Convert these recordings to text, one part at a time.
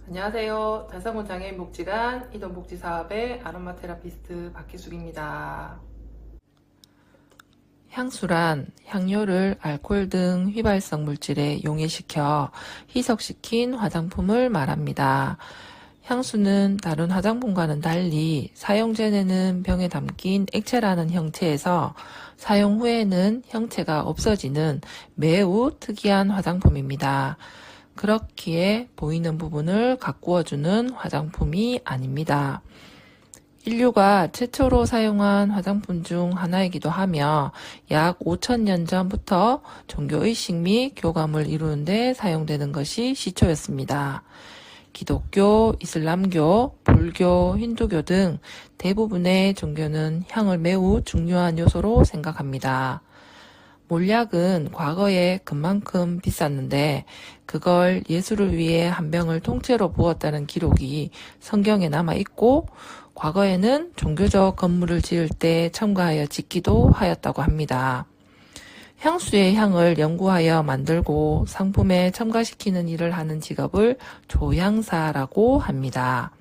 안녕하세요. 달성군 장애인 복지관 이동복지 사업의 아로마 테라피스트 박희숙입니다. 향수란 향료를 알코올 등 휘발성 물질에 용해시켜 희석시킨 화장품을 말합니다. 향수는 다른 화장품과는 달리 사용 전에는 병에 담긴 액체라는 형체에서 사용 후에는 형체가 없어지는 매우 특이한 화장품입니다. 그렇기에 보이는 부분을 가꾸어주는 화장품이 아닙니다. 인류가 최초로 사용한 화장품 중 하나이기도 하며 약 5천년 전부터 종교의식 및 교감을 이루는 데 사용되는 것이 시초였습니다. 기독교, 이슬람교, 불교, 힌두교 등 대부분의 종교는 향을 매우 중요한 요소로 생각합니다. 몰약은 과거에 금만큼 비쌌는데 그걸 예수를 위해 한 병을 통째로 부었다는 기록이 성경에 남아있고 과거에는 종교적 건물을 지을 때 첨가하여 짓기도 하였다고 합니다. 향수의 향을 연구하여 만들고 상품에 첨가시키는 일을 하는 직업을 조향사라고 합니다.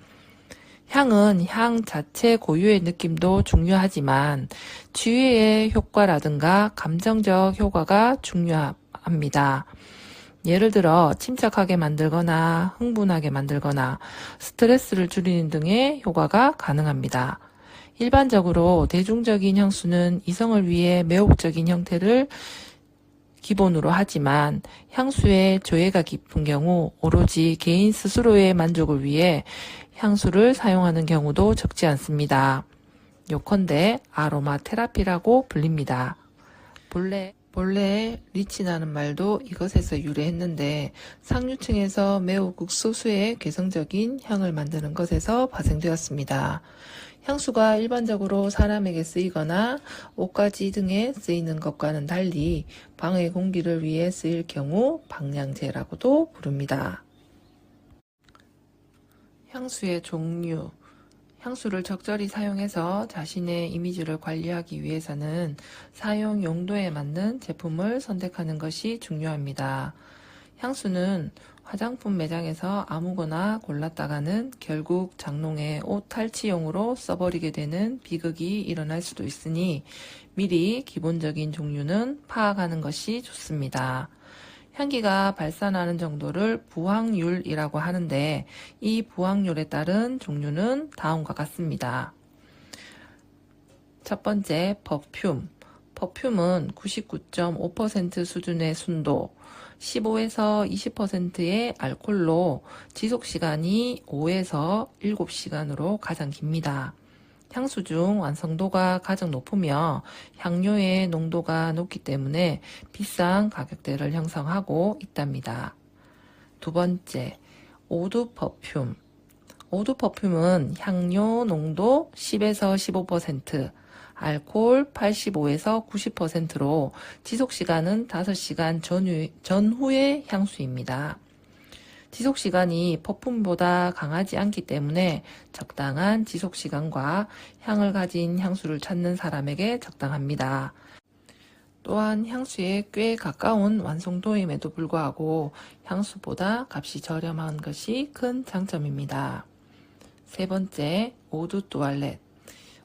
향은 향 자체 고유의 느낌도 중요하지만 치유의 효과라든가 감정적 효과가 중요합니다. 예를 들어 침착하게 만들거나 흥분하게 만들거나 스트레스를 줄이는 등의 효과가 가능합니다. 일반적으로 대중적인 향수는 이성을 위해 매혹적인 형태를 기본으로 하지만 향수의 조예가 깊은 경우 오로지 개인 스스로의 만족을 위해 향수를 사용하는 경우도 적지 않습니다. 요컨대 아로마 테라피라고 불립니다. 본래 리치나는 말도 이것에서 유래했는데 상류층에서 매우 극소수의 개성적인 향을 만드는 것에서 파생되었습니다. 향수가 일반적으로 사람에게 쓰이거나 옷가지 등에 쓰이는 것과는 달리 방의 공기를 위해 쓰일 경우 방향제라고도 부릅니다. 향수의 종류 향수를 적절히 사용해서 자신의 이미지를 관리하기 위해서는 사용 용도에 맞는 제품을 선택하는 것이 중요합니다. 향수는 화장품 매장에서 아무거나 골랐다가는 결국 장롱에 옷 탈취용으로 써버리게 되는 비극이 일어날 수도 있으니 미리 기본적인 종류는 파악하는 것이 좋습니다. 향기가 발산하는 정도를 부황률이라고 하는데 이 부황률에 따른 종류는 다음과 같습니다. 첫 번째, 퍼퓸. 퍼퓸은 99.5% 수준의 순도, 15에서 20%의 알코올로 지속시간이 5에서 7시간으로 가장 깁니다. 향수 중 완성도가 가장 높으며 향료의 농도가 높기 때문에 비싼 가격대를 형성하고 있답니다. 두 번째, 오드 퍼퓸. 오드 퍼퓸은 향료 농도 10에서 15%, 알코올 85에서 90%로 지속시간은 5시간 전후의 향수입니다. 지속시간이 퍼퓸보다 강하지 않기 때문에 적당한 지속시간과 향을 가진 향수를 찾는 사람에게 적당합니다. 또한 향수에 꽤 가까운 완성도임에도 불구하고 향수보다 값이 저렴한 것이 큰 장점입니다. 세 번째, 오드 뚜알렛.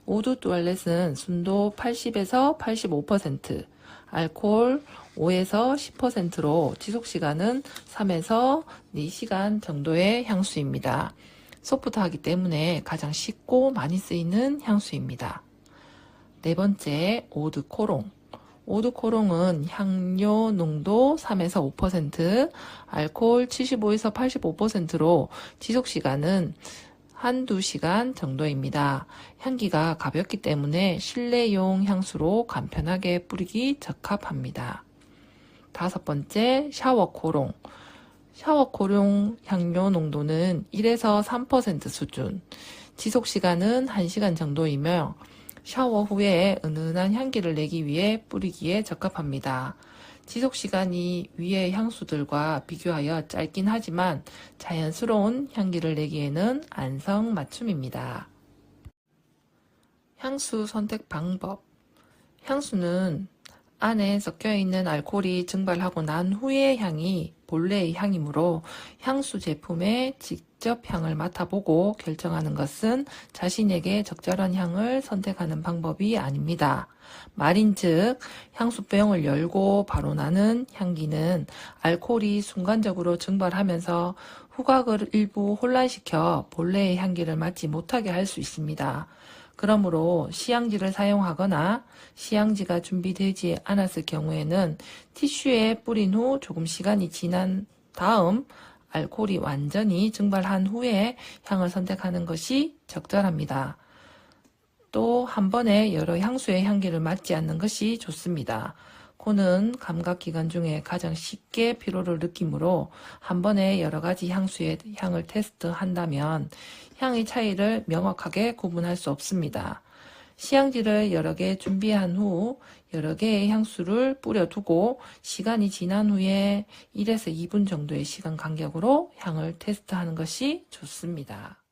오드 뚜알렛은 순도 80에서 85%, 알코올 5에서 10%로 지속시간은 3에서 4시간 정도의 향수입니다. 소프트하기 때문에 가장 쉽고 많이 쓰이는 향수입니다. 네 번째, 오드 코롱. 오드 코롱은 향료 농도 3에서 5%, 알코올 75에서 85%로 지속시간은 한두 시간 정도입니다. 향기가 가볍기 때문에 실내용 향수로 간편하게 뿌리기 적합합니다. 다섯 번째, 샤워 코롱. 샤워 코롱 향료 농도는 1에서 3% 수준, 지속시간은 1시간 정도이며 샤워 후에 은은한 향기를 내기 위해 뿌리기에 적합합니다. 지속시간이 위의 향수들과 비교하여 짧긴 하지만 자연스러운 향기를 내기에는 안성맞춤입니다. 향수 선택 방법. 향수는 안에 섞여 있는 알코올이 증발하고 난 후의 향이 본래의 향이므로 향수 제품의 직접 향을 맡아보고 결정하는 것은 자신에게 적절한 향을 선택하는 방법이 아닙니다. 말인즉 향수병을 열고 바로 나는 향기는 알코올이 순간적으로 증발하면서 후각을 일부 혼란시켜 본래의 향기를 맡지 못하게 할 수 있습니다. 그러므로 시향지를 사용하거나 시향지가 준비되지 않았을 경우에는 티슈에 뿌린 후 조금 시간이 지난 다음 알코올이 완전히 증발한 후에 향을 선택하는 것이 적절합니다. 또 한 번에 여러 향수의 향기를 맡지 않는 것이 좋습니다. 코는 감각기관 중에 가장 쉽게 피로를 느끼므로 한 번에 여러 가지 향수의 향을 테스트한다면 향의 차이를 명확하게 구분할 수 없습니다. 시향지를 여러 개 준비한 후 여러 개의 향수를 뿌려두고 시간이 지난 후에 1에서 2분 정도의 시간 간격으로 향을 테스트하는 것이 좋습니다.